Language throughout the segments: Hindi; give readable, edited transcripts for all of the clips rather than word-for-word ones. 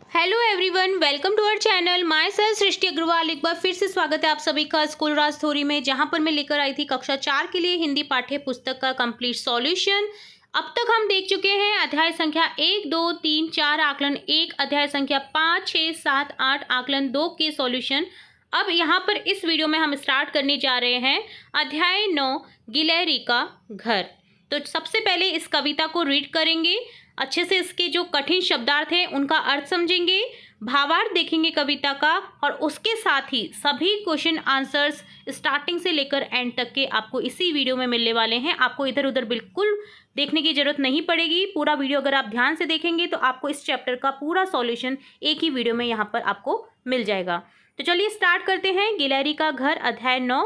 Hello everyone, welcome to our channel. Myself Srishti Agarwal. एक बार फिर से स्वागत है आप सभी का स्कूल राज थ्योरी में, जहां पर मैं लेकर आई थी कक्षा 4 के लिए हिंदी पाठ्य पुस्तक का कंप्लीट सॉल्यूशन। अब तक हम देख चुके हैं अध्याय संख्या 1, 2, 3, 4 आकलन 1, अध्याय संख्या 5, 6, 7, 8 आकलन 2 के सॉल्यूशन। अब यहाँ पर इस वीडियो में हम स्टार्ट करने जा रहे हैं अध्याय 9 गिलहरी का घर। तो सबसे पहले इस कविता को रीड करेंगे, अच्छे से इसके जो कठिन शब्दार्थ हैं उनका अर्थ समझेंगे, भावार्थ देखेंगे कविता का, और उसके साथ ही सभी क्वेश्चन आंसर्स स्टार्टिंग से लेकर एंड तक के आपको इसी वीडियो में मिलने वाले हैं। आपको इधर उधर बिल्कुल देखने की जरूरत नहीं पड़ेगी। पूरा वीडियो अगर आप ध्यान से देखेंगे तो आपको इस चैप्टर का पूरा सॉल्यूशन एक ही वीडियो में यहाँ पर आपको मिल जाएगा। तो चलिए स्टार्ट करते हैं। गिलहरी का घर, अध्याय 9।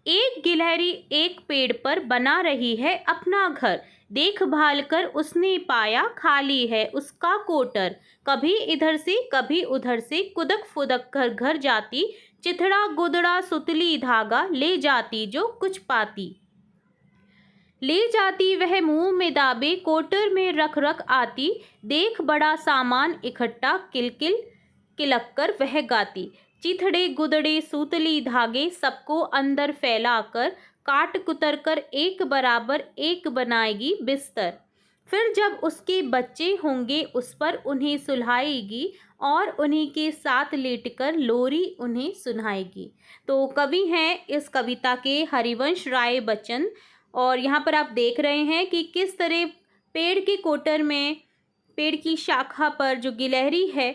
एक गिलहरी एक पेड़ पर बना रही है अपना घर, देखभाल कर उसने पाया खाली है उसका कोटर। कभी इधर से कभी उधर से कुदक फुदक कर घर जाती, चिथड़ा गुदड़ा सुतली धागा ले जाती जो कुछ पाती। ले जाती वह मुंह में दाबे, कोटर में रख रख आती, देख बड़ा सामान इकट्ठा किलकिल किलक कर वह गाती। चिथड़े गुदड़े सूतली धागे सबको अंदर फैलाकर, काट कुतर कर एक बराबर एक बनाएगी बिस्तर। फिर जब उसके बच्चे होंगे उस पर उन्हें सुलहाएगी, और उन्हीं के साथ लेटकर लोरी उन्हें सुनाएगी। तो कवि हैं इस कविता के हरिवंश राय बच्चन, और यहाँ पर आप देख रहे हैं कि किस तरह पेड़ के कोटर में, पेड़ की शाखा पर जो गिलहरी है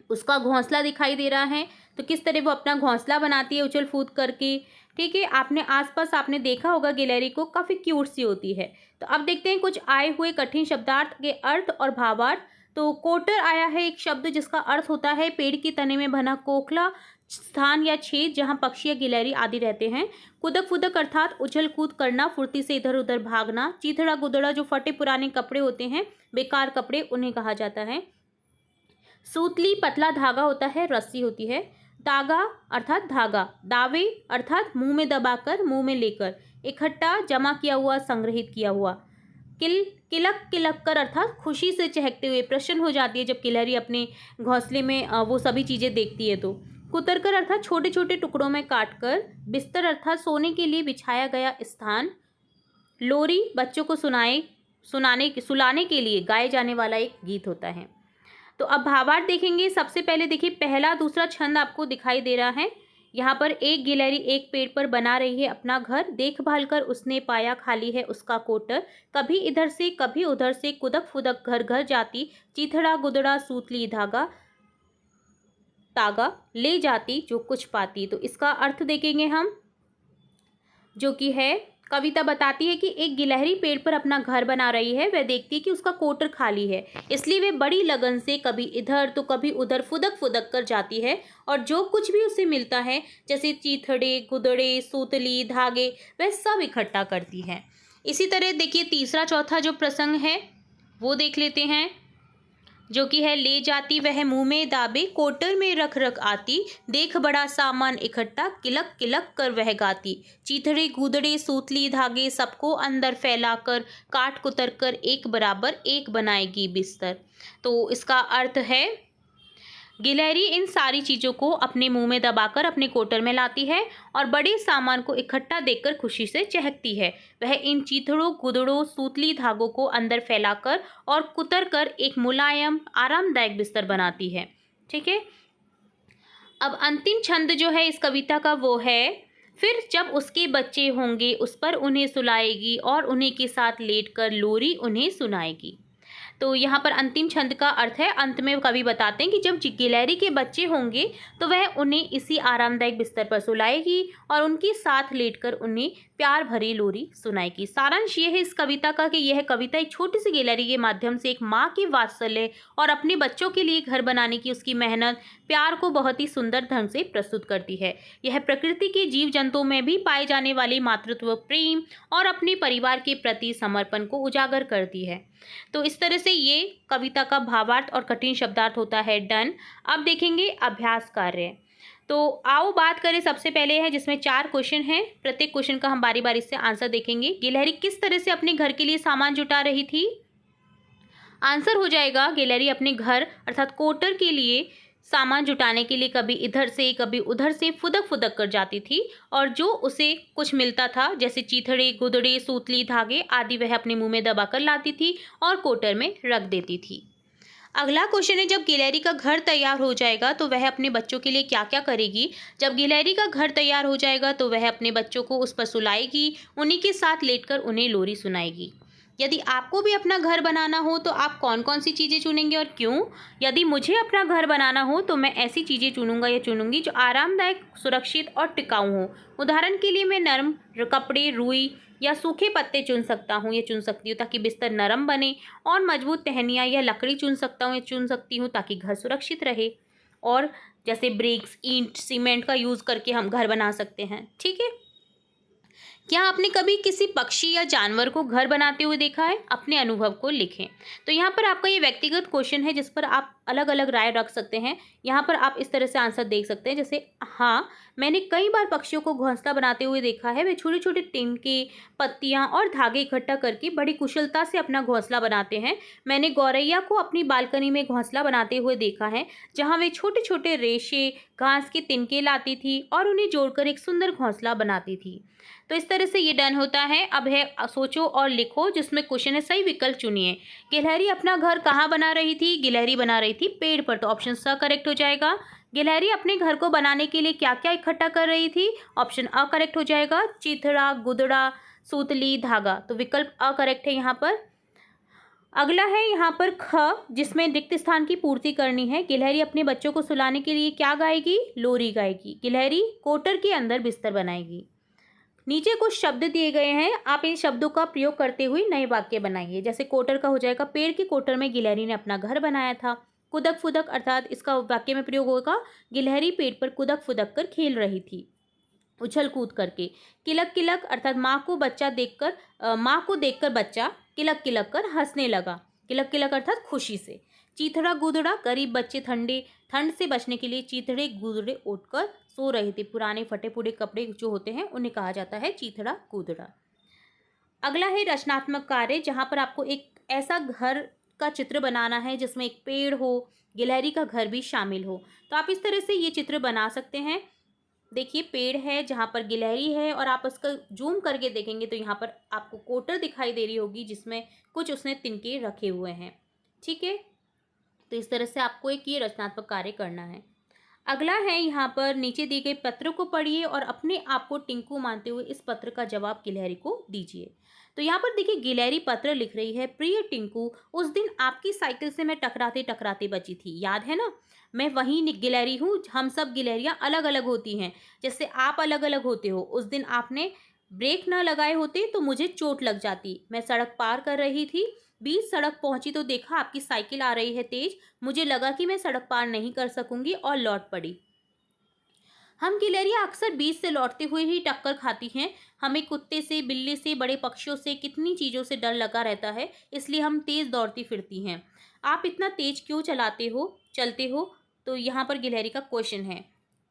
उसका घोंसला दिखाई दे रहा है। तो किस तरह वो अपना घोंसला बनाती है उछल कूद करके। ठीक है, आपने आसपास आपने देखा होगा गिलहरी को, काफ़ी क्यूट सी होती है। तो अब देखते हैं कुछ आए हुए कठिन शब्दार्थ के अर्थ और भावार्थ। तो कोटर आया है एक शब्द जिसका अर्थ होता है पेड़ के तने में बना खोखला स्थान या छेद जहाँ पक्षी या गिलहरी आदि रहते हैं। कुदक फुदक अर्थात उछल कूद करना, फुर्ती से इधर उधर भागना। चीथड़ा गुदड़ा जो फटे पुराने कपड़े होते हैं, बेकार कपड़े, उन्हें कहा जाता है। सूतली पतला धागा होता है, रस्सी होती है। दागा अर्थात धागा। दावे अर्थात मुंह में दबाकर, मुंह में लेकर। इकट्ठा जमा किया हुआ, संग्रहित किया हुआ। किलक किलक कर अर्थात खुशी से चहकते हुए, प्रसन्न हो जाती है जब गिलहरी अपने घोंसले में वो सभी चीज़ें देखती है। तो कुतर कर अर्थात छोटे छोटे टुकड़ों में काट कर। बिस्तर अर्थात सोने के लिए बिछाया गया स्थान। लोरी बच्चों को सुलाने के लिए गाए जाने वाला एक गीत होता है। तो अब भावार्थ देखेंगे। सबसे पहले देखिए, पहला दूसरा छंद आपको दिखाई दे रहा है। यहाँ पर एक गिलहरी एक पेड़ पर बना रही है अपना घर, देखभाल कर उसने पाया खाली है उसका कोटर। कभी इधर से कभी उधर से कुदक फुदक घर घर जाती, चिथड़ा गुदड़ा सूतली धागा तागा ले जाती जो कुछ पाती। तो इसका अर्थ देखेंगे हम, जो कि है, कविता बताती है कि एक गिलहरी पेड़ पर अपना घर बना रही है। वह देखती है कि उसका कोटर खाली है, इसलिए वह बड़ी लगन से कभी इधर तो कभी उधर फुदक फुदक कर जाती है, और जो कुछ भी उसे मिलता है जैसे चीथड़े गुदड़े सूतली धागे, वह सब इकट्ठा करती है। इसी तरह देखिए तीसरा चौथा जो प्रसंग है वो देख लेते हैं, जो कि है, ले जाती वह मुंह में दाबे, कोटर में रख रख आती, देख बड़ा सामान इकट्ठा किलक किलक कर वह गाती। चीथड़े गूदड़े सूतली धागे सबको अंदर फैलाकर, काट कुतर कर एक बराबर एक बनाएगी बिस्तर। तो इसका अर्थ है, गिलहरी इन सारी चीज़ों को अपने मुंह में दबाकर अपने कोटर में लाती है और बड़े सामान को इकट्ठा देखकर खुशी से चहकती है। वह इन चीथड़ों गुदड़ों सूतली धागों को अंदर फैलाकर और कुतर कर एक मुलायम आरामदायक बिस्तर बनाती है। ठीक है, अब अंतिम छंद जो है इस कविता का वो है, फिर जब उसके बच्चे होंगे उस पर उन्हें सुलाएगी, और उन्हीं के साथ लेटकर लोरी उन्हें सुनाएगी। तो यहाँ पर अंतिम छंद का अर्थ है, अंत में कवि बताते हैं कि जब गिलहरी के बच्चे होंगे तो वह उन्हें इसी आरामदायक बिस्तर पर सुलाएगी और उनके साथ लेटकर उन्हें प्यार भरी लोरी सुनाएगी। सारांश ये है इस कविता का कि यह कविता एक छोटी सी गिलहरी के माध्यम से एक माँ के वात्सल्य और अपने बच्चों के लिए घर बनाने की उसकी मेहनत, प्यार को बहुत ही सुंदर ढंग से प्रस्तुत करती है। यह प्रकृति के जीव जंतुओं में भी पाए जाने वाले मातृत्व, प्रेम और अपने परिवार के प्रति समर्पण को उजागर करती है। तो इस तरह से ये कविता का भावार्थ और कठिन शब्दार्थ होता है डन। अब देखेंगे अभ्यास कार्य। तो आओ बात करें, सबसे पहले है जिसमें 4 क्वेश्चन हैं। प्रत्येक क्वेश्चन का हम बारी बारी से आंसर देखेंगे। गिलहरी किस तरह से अपने घर के लिए सामान जुटा रही थी? आंसर हो जाएगा गिलहरी अपने घर अर्थात कोटर के लिए सामान जुटाने के लिए कभी इधर से कभी उधर से फुदक फुदक कर जाती थी और जो उसे कुछ मिलता था जैसे चीथड़े, गुदड़े, सूतली, धागे आदि वह अपने मुंह में दबाकर लाती थी और कोटर में रख देती थी। अगला क्वेश्चन है, जब गिलहरी का घर तैयार हो जाएगा तो वह अपने बच्चों के लिए क्या क्या करेगी। जब गिलहरी का घर तैयार हो जाएगा तो वह अपने बच्चों को उस पर सुलाएगी, उन्हीं के साथ लेटकर उन्हें लोरी सुनाएगी। यदि आपको भी अपना घर बनाना हो तो आप कौन कौन सी चीज़ें चुनेंगे और क्यों। यदि मुझे अपना घर बनाना हो तो मैं ऐसी चीज़ें चुनूंगा या चुनूंगी जो आरामदायक, सुरक्षित और टिकाऊ हो। उदाहरण के लिए मैं नरम कपड़े, रुई या सूखे पत्ते चुन सकता हूँ या चुन सकती हूँ ताकि बिस्तर नरम बने, और मजबूत टहनियाँ या लकड़ी चुन सकता हूँ या चुन सकती हूँ ताकि घर सुरक्षित रहे। और जैसे ब्रिक्स, ईंट, सीमेंट का यूज़ करके हम घर बना सकते हैं। ठीक है। क्या आपने कभी किसी पक्षी या जानवर को घर बनाते हुए देखा है? अपने अनुभव को लिखें। तो यहाँ पर आपका ये व्यक्तिगत क्वेश्चन है जिस पर आप अलग अलग राय रख सकते हैं। यहाँ पर आप इस तरह से आंसर देख सकते हैं, जैसे हाँ, मैंने कई बार पक्षियों को घोंसला बनाते हुए देखा है। वे छोटे छोटे तिनके, पत्तियाँ और धागे इकट्ठा करके बड़ी कुशलता से अपना घोंसला बनाते हैं। मैंने गौरैया को अपनी बालकनी में घोंसला बनाते हुए देखा है, जहाँ वे छोटे छोटे रेशे, घास के तिनके लाती थी और उन्हें जोड़कर एक सुंदर घोंसला बनाती थी। तो इस तरह से ये डन होता है। अब है सोचो और लिखो, जिसमें क्वेश्चन है सही विकल्प चुनिए। गिलहरी अपना घर कहाँ बना रही थी? गिलहरी बना रही थी पेड़ पर, तो ऑप्शन स करेक्ट हो जाएगा। गिलहरी अपने घर को बनाने के लिए क्या क्या इकट्ठा कर रही थी? ऑप्शन अ करेक्ट हो जाएगा। चीथड़ा, गुदड़ा, सूतली, धागा, तो विकल्प अ करेक्ट है यहाँ पर। अगला है यहाँ पर ख, जिसमें रिक्त स्थान की पूर्ति करनी है। गिलहरी अपने बच्चों को सुलाने के लिए क्या गाएगी? लोरी गाएगी। गिलहरी कोटर के अंदर बिस्तर बनाएगी। नीचे कुछ शब्द दिए गए हैं, आप इन शब्दों का प्रयोग करते हुए नए वाक्य बनाइए। जैसे कोटर का हो जाएगा, पेड़ के कोटर में गिलहरी ने अपना घर बनाया था। कुदक फुदक अर्थात इसका वाक्य में प्रयोग होगा, गिलहरी पेड़ पर कुदक फुदक कर खेल रही थी, उछल कूद करके। किलक किलक अर्थात माँ को देखकर बच्चा किलक किलक कर हंसने लगा। किलक किलक अर्थात खुशी से। चीथड़ा गुदड़ा, गरीब बच्चे ठंड से बचने के लिए चीथड़े गुदड़े उठकर सो रहे थे। पुराने फटे फूटे कपड़े जो होते हैं उन्हें कहा जाता है चीथड़ा गुदड़ा। अगला है रचनात्मक कार्य, जहाँ पर आपको एक ऐसा घर का चित्र बनाना है जिसमें एक पेड़ हो, गिलहरी का घर भी शामिल हो। तो आप इस तरह से ये चित्र बना सकते हैं। देखिए, पेड़ है जहाँ पर गिलहरी है और आप उसका जूम करके देखेंगे तो यहाँ पर आपको कोटर दिखाई दे रही होगी जिसमें कुछ उसने तिनके रखे हुए हैं। ठीक है, तो इस तरह से आपको एक ये रचनात्मक कार्य करना है। अगला है यहाँ पर नीचे दिए गए पत्र को पढ़िए और अपने आप को टिंकू मानते हुए इस पत्र का जवाब गिलहरी को दीजिए। तो यहाँ पर देखिए, गिलहरी पत्र लिख रही है, प्रिय टिंकू, उस दिन आपकी साइकिल से मैं टकराते टकराते बची थी, याद है ना? मैं वही गिलहरी हूँ। हम सब गिलहरियाँ अलग अलग होती हैं, जैसे आप अलग अलग होते हो। उस दिन आपने ब्रेक न लगाए होते तो मुझे चोट लग जाती। मैं सड़क पार कर रही थी, बीच सड़क पहुंची तो देखा आपकी साइकिल आ रही है तेज। मुझे लगा कि मैं सड़क पार नहीं कर सकूंगी और लौट पड़ी। हम गिलहरियाँ अक्सर बीच से लौटते हुए ही टक्कर खाती हैं। हमें कुत्ते से, बिल्ली से, बड़े पक्षियों से, कितनी चीज़ों से डर लगा रहता है, इसलिए हम तेज़ दौड़ती फिरती हैं। आप इतना तेज क्यों चलते हो? तो यहाँ पर गिलहरी का क्वेश्चन है।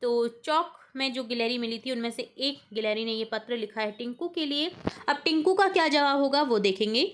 तो चौक में जो गिलहरी मिली थी उनमें से एक गिलहरी ने ये पत्र लिखा है टिंकू के लिए। अब टिंकू का क्या जवाब होगा वो देखेंगे।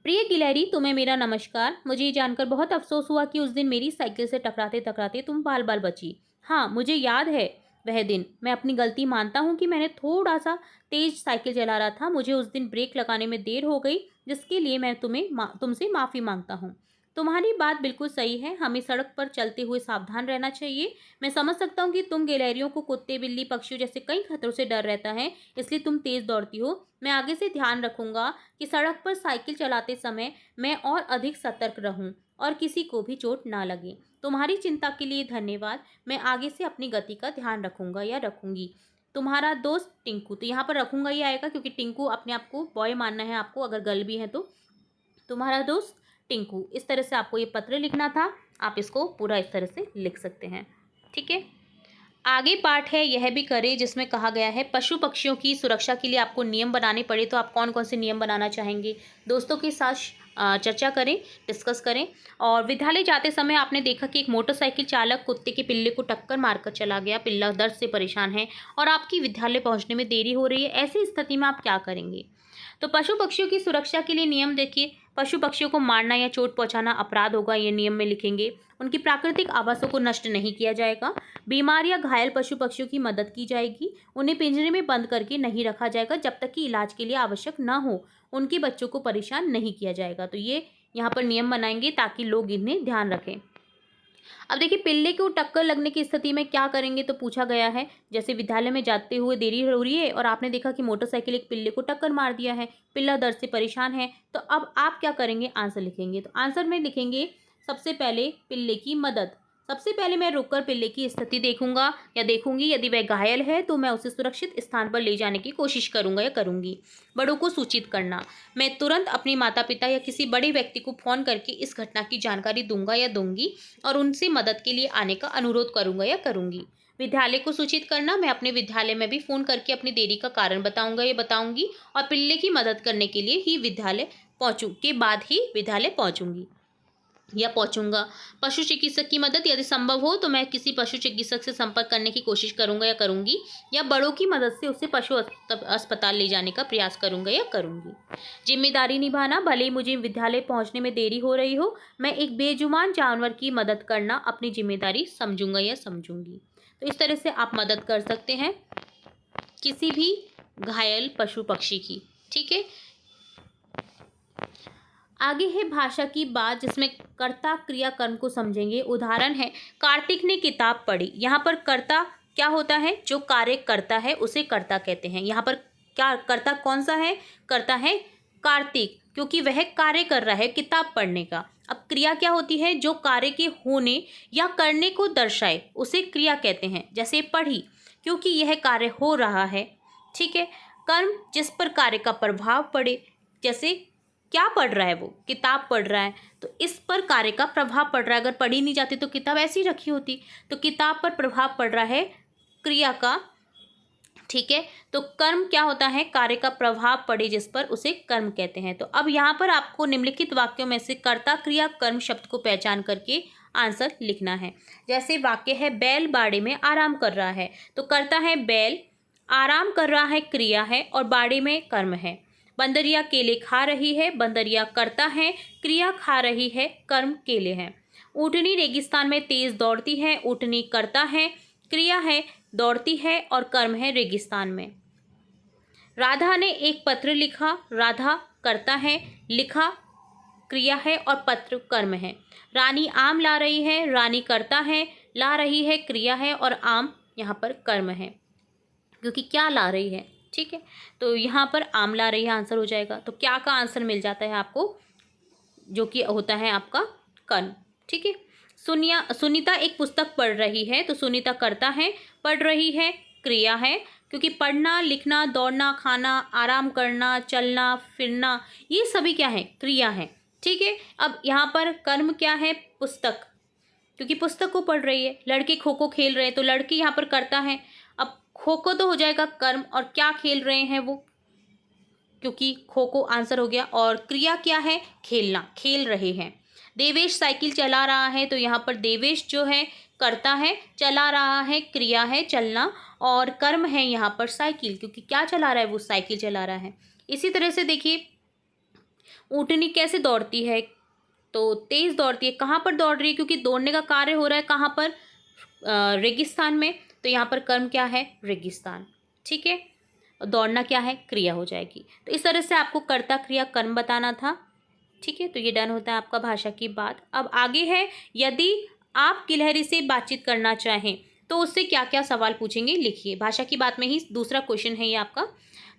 प्रिय गिलहरी, तुम्हें मेरा नमस्कार। मुझे ये जानकर बहुत अफसोस हुआ कि उस दिन मेरी साइकिल से टकराते टकराते तुम बाल बाल बची। हाँ, मुझे याद है वह दिन। मैं अपनी गलती मानता हूँ कि मैंने थोड़ा सा तेज साइकिल चला रहा था। मुझे उस दिन ब्रेक लगाने में देर हो गई, जिसके लिए मैं तुमसे माफ़ी मांगता हूँ। तुम्हारी बात बिल्कुल सही है, हमें सड़क पर चलते हुए सावधान रहना चाहिए। मैं समझ सकता हूँ कि तुम गिलहरियों को कुत्ते, बिल्ली, पक्षियों जैसे कई खतरों से डर रहता है, इसलिए तुम तेज़ दौड़ती हो। मैं आगे से ध्यान रखूंगा कि सड़क पर साइकिल चलाते समय मैं और अधिक सतर्क रहूं और किसी को भी चोट ना लगे। तुम्हारी चिंता के लिए धन्यवाद। मैं आगे से अपनी गति का ध्यान रखूंगा या रखूंगी। तुम्हारा दोस्त टिंकू। तो यहाँ पर रखूंगा ये आएगा क्योंकि टिंकू अपने आप को बॉय मानना है आपको, अगर गर्ल भी है तो। तुम्हारा दोस्त टिंकू, इस तरह से आपको ये पत्र लिखना था। आप इसको पूरा इस तरह से लिख सकते हैं। ठीक है, आगे पार्ट है यह भी करें, जिसमें कहा गया है पशु पक्षियों की सुरक्षा के लिए आपको नियम बनाने पड़े तो आप कौन कौन से नियम बनाना चाहेंगे। दोस्तों के साथ चर्चा करें, डिस्कस करें। और विद्यालय जाते समय आपने देखा कि एक मोटरसाइकिल चालक कुत्ते के पिल्ले को टक्कर मारकर चला गया। पिल्ला दर्द से परेशान है और आपकी विद्यालय पहुंचने में देरी हो रही है। ऐसी स्थिति में आप क्या करेंगे? तो पशु पक्षियों की सुरक्षा के लिए नियम देखिए, पशु पक्षियों को मारना या चोट पहुंचाना अपराध होगा, ये नियम में लिखेंगे। उनकी प्राकृतिक आवासों को नष्ट नहीं किया जाएगा। बीमार या घायल पशु पक्षियों की मदद की जाएगी। उन्हें पिंजरे में बंद करके नहीं रखा जाएगा जब तक कि इलाज के लिए आवश्यक ना हो। उनके बच्चों को परेशान नहीं किया जाएगा। तो ये यहाँ पर नियम बनाएंगे ताकि लोग इन्हें ध्यान रखें। अब देखिए, पिल्ले को टक्कर लगने की स्थिति में क्या करेंगे, तो पूछा गया है। जैसे विद्यालय में जाते हुए देरी हो रही है और आपने देखा कि मोटरसाइकिल एक पिल्ले को टक्कर मार दिया है, पिल्ला दर्द से परेशान है, तो अब आप क्या करेंगे, आंसर लिखेंगे। तो आंसर में लिखेंगे सबसे पहले पिल्ले की मदद। सबसे पहले मैं रुककर पिल्ले की स्थिति देखूंगा या देखूंगी। यदि वह घायल है तो मैं उसे सुरक्षित स्थान पर ले जाने की कोशिश करूंगा या करूंगी। बड़ों को सूचित करना, मैं तुरंत अपने माता पिता या किसी बड़े व्यक्ति को फोन करके इस घटना की जानकारी दूंगा या दूंगी और उनसे मदद के लिए आने का अनुरोध करूंगा या करूंगी। विद्यालय को सूचित करना, मैं अपने विद्यालय में भी फोन करके अपनी देरी का कारण बताऊंगा या बताऊंगी और पिल्ले की मदद करने के लिए ही विद्यालय पहुंचूंगी या पहुंचूंगा। पशु चिकित्सक की मदद, यदि संभव हो तो मैं किसी पशु चिकित्सक से संपर्क करने की कोशिश करूंगा या करूंगी, या बड़ों की मदद से उसे पशु अस्पताल ले जाने का प्रयास करूंगा या करूंगी। जिम्मेदारी निभाना, भले ही मुझे विद्यालय पहुंचने में देरी हो रही हो, मैं एक बेजुबान जानवर की मदद करना अपनी जिम्मेदारी समझूंगा या समझूंगी। तो इस तरह से आप मदद कर सकते हैं किसी भी घायल पशु पक्षी की। ठीक है, आगे है भाषा की बात, जिसमें कर्ता क्रिया कर्म को समझेंगे। उदाहरण है, कार्तिक ने किताब पढ़ी। यहाँ पर कर्ता क्या होता है, जो कार्य करता है उसे कर्ता कहते हैं। यहाँ पर क्या कर्ता कौन सा है, कर्ता है कार्तिक, क्योंकि वह कार्य कर रहा है किताब पढ़ने का। अब क्रिया क्या होती है, जो कार्य के होने या करने को दर्शाए उसे क्रिया कहते हैं। जैसे पढ़ी, क्योंकि यह कार्य हो रहा है। ठीक है, कर्म, जिस पर कार्य का प्रभाव पड़े। जैसे क्या पढ़ रहा है, वो किताब पढ़ रहा है, तो इस पर कार्य का प्रभाव पड़ रहा है। अगर पढ़ी नहीं जाती तो किताब ऐसी ही रखी होती। तो किताब पर प्रभाव पड़ रहा है क्रिया का। ठीक है, तो कर्म क्या होता है, कार्य का प्रभाव पड़े जिस पर, उसे कर्म कहते हैं। तो अब यहाँ पर आपको निम्नलिखित वाक्यों में से कर्ता क्रिया कर्म शब्द को पहचान करके आंसर लिखना है। जैसे वाक्य है, बैल बाड़े में आराम कर रहा है, तो कर्ता है बैल, आराम कर रहा है क्रिया है और बाड़े में कर्म है। बंदरिया केले खा रही है, बंदरिया कर्ता है, क्रिया खा रही है, कर्म केले है। ऊँटनी रेगिस्तान में तेज दौड़ती है, ऊँटनी कर्ता है, क्रिया है दौड़ती है और कर्म है रेगिस्तान में। राधा ने एक पत्र लिखा, राधा कर्ता है, लिखा क्रिया है और पत्र कर्म है। रानी आम ला रही है, रानी कर्ता है, ला रही है क्रिया है और आम यहाँ पर कर्म है, क्योंकि क्या ला रही है। ठीक है, तो यहाँ पर आम ला रही है आंसर हो जाएगा। तो क्या का आंसर मिल जाता है आपको, जो कि होता है आपका कर्म। ठीक है, सुनीता एक पुस्तक पढ़ रही है, तो सुनीता कर्ता है, पढ़ रही है क्रिया है, क्योंकि पढ़ना, लिखना, दौड़ना, खाना, आराम करना, चलना, फिरना, ये सभी क्या है, क्रिया है। ठीक है, अब यहाँ पर कर्म क्या है, पुस्तक, क्योंकि पुस्तक को पढ़ रही है। लड़के खो खो खेल रहे हैं, तो लड़की यहाँ पर करता है। अब खो खो तो हो जाएगा कर्म, और क्या खेल रहे हैं वो, क्योंकि खो खो आंसर हो गया। और क्रिया क्या है, खेलना, खेल रहे हैं। देवेश साइकिल चला रहा है, तो यहाँ पर देवेश जो है करता है, चला रहा है क्रिया है चलना, और कर्म है यहाँ पर साइकिल, क्योंकि क्या चला रहा है, वो साइकिल चला रहा है। इसी तरह से देखिए, ऊँटनी कैसे दौड़ती है, तो तेज दौड़ती है। कहाँ पर दौड़ रही है, क्योंकि दौड़ने का कार्य हो रहा है कहाँ पर, रेगिस्तान में, तो यहाँ पर कर्म क्या है, रेगिस्तान। ठीक है, दौड़ना क्या है, क्रिया हो जाएगी। तो इस तरह से आपको कर्ता क्रिया कर्म बताना था। ठीक है, तो ये डन होता है आपका भाषा की बात। अब आगे है, यदि आप गिलहरी से बातचीत करना चाहें तो उससे क्या क्या सवाल पूछेंगे, लिखिए। भाषा की बात में ही दूसरा क्वेश्चन है ये आपका।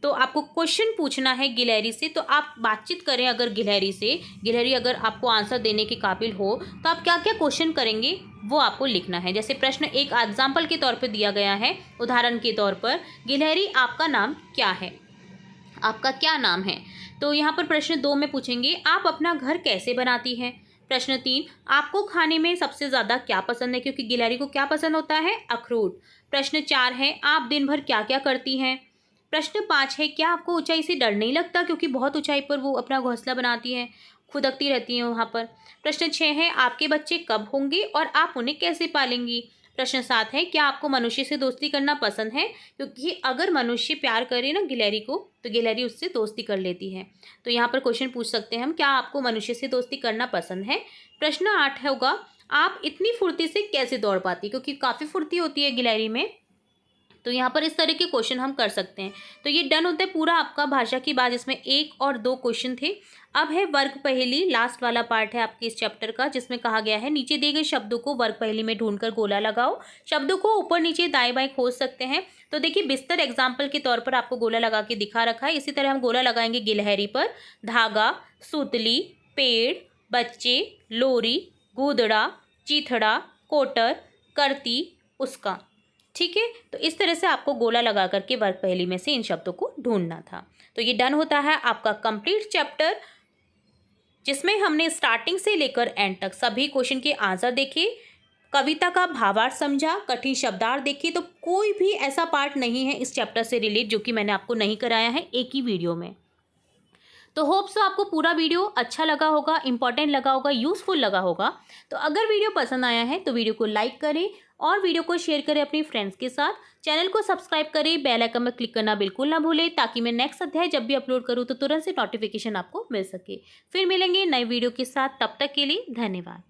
तो आपको क्वेश्चन पूछना है गिलहरी से, तो आप बातचीत करें अगर गिलहरी से, गिलहरी अगर आपको आंसर देने के काबिल हो, तो आप क्या क्या क्वेश्चन करेंगे वो आपको लिखना है। जैसे प्रश्न एक एग्जाम्पल के तौर पर दिया गया है, उदाहरण के तौर पर, गिलहरी आपका नाम क्या है, आपका क्या नाम है। तो यहाँ पर प्रश्न 2 में पूछेंगे, आप अपना घर कैसे बनाती हैं। प्रश्न 3, आपको खाने में सबसे ज़्यादा क्या पसंद है, क्योंकि गिलहरी को क्या पसंद होता है, अखरोट। प्रश्न 4 है, आप दिन भर क्या क्या करती हैं। प्रश्न 5 है, क्या आपको ऊंचाई से डर नहीं लगता, क्योंकि बहुत ऊंचाई पर वो अपना घोंसला बनाती हैं, खुदकती रहती हैं वहाँ पर। प्रश्न 6 है, आपके बच्चे कब होंगे और आप उन्हें कैसे पालेंगी। प्रश्न 7 है, क्या आपको मनुष्य से दोस्ती करना पसंद है? क्योंकि अगर मनुष्य प्यार करे ना गिलहरी को, तो गिलहरी उससे दोस्ती कर लेती है। तो यहाँ पर क्वेश्चन पूछ सकते हैं हम, क्या आपको मनुष्य से दोस्ती करना पसंद है? प्रश्न 8 होगा, आप इतनी फुर्ती से कैसे दौड़ पाती? क्योंकि काफ़ी फुर्ती होती है गिलहरी में। तो यहाँ पर इस तरह के क्वेश्चन हम कर सकते हैं। तो ये डन होता है पूरा आपका भाषा की बात, जिसमें 1 और 2 क्वेश्चन थे। अब है वर्ग पहेली, लास्ट वाला पार्ट है आपके इस चैप्टर का, जिसमें कहा गया है नीचे दिए गए शब्दों को वर्ग पहेली में ढूंढकर गोला लगाओ। शब्दों को ऊपर नीचे दाएं बाएं खोज सकते हैं। तो देखिए बिस्तर एग्जाम्पल के तौर पर आपको गोला लगा के दिखा रखा है। इसी तरह हम गोला लगाएंगे गिलहरी पर, धागा, सुतली, पेड़, बच्चे, लोरी, गूदड़ा, चीथड़ा, कोटर, करती, उसका। ठीक है, तो इस तरह से आपको गोला लगा करके वर्ग पहेली में से इन शब्दों को ढूंढना था। तो ये डन होता है आपका कंप्लीट चैप्टर, जिसमें हमने स्टार्टिंग से लेकर एंड तक सभी क्वेश्चन के आंसर देखे, कविता का भावार्थ समझा, कठिन शब्दार्थ देखे। तो कोई भी ऐसा पार्ट नहीं है इस चैप्टर से रिलेट जो कि मैंने आपको नहीं कराया है एक ही वीडियो में। तो होप्स आपको पूरा वीडियो अच्छा लगा होगा, इंपॉर्टेंट लगा होगा, यूज़फुल लगा होगा। तो अगर वीडियो पसंद आया है तो वीडियो को लाइक करें और वीडियो को शेयर करें अपनी फ्रेंड्स के साथ। चैनल को सब्सक्राइब करें, बेल आइकन पर क्लिक करना बिल्कुल ना भूलें, ताकि मैं नेक्स्ट अध्याय जब भी अपलोड करूँ तो तुरंत से नोटिफिकेशन आपको मिल सके। फिर मिलेंगे नए वीडियो के साथ, तब तक के लिए धन्यवाद।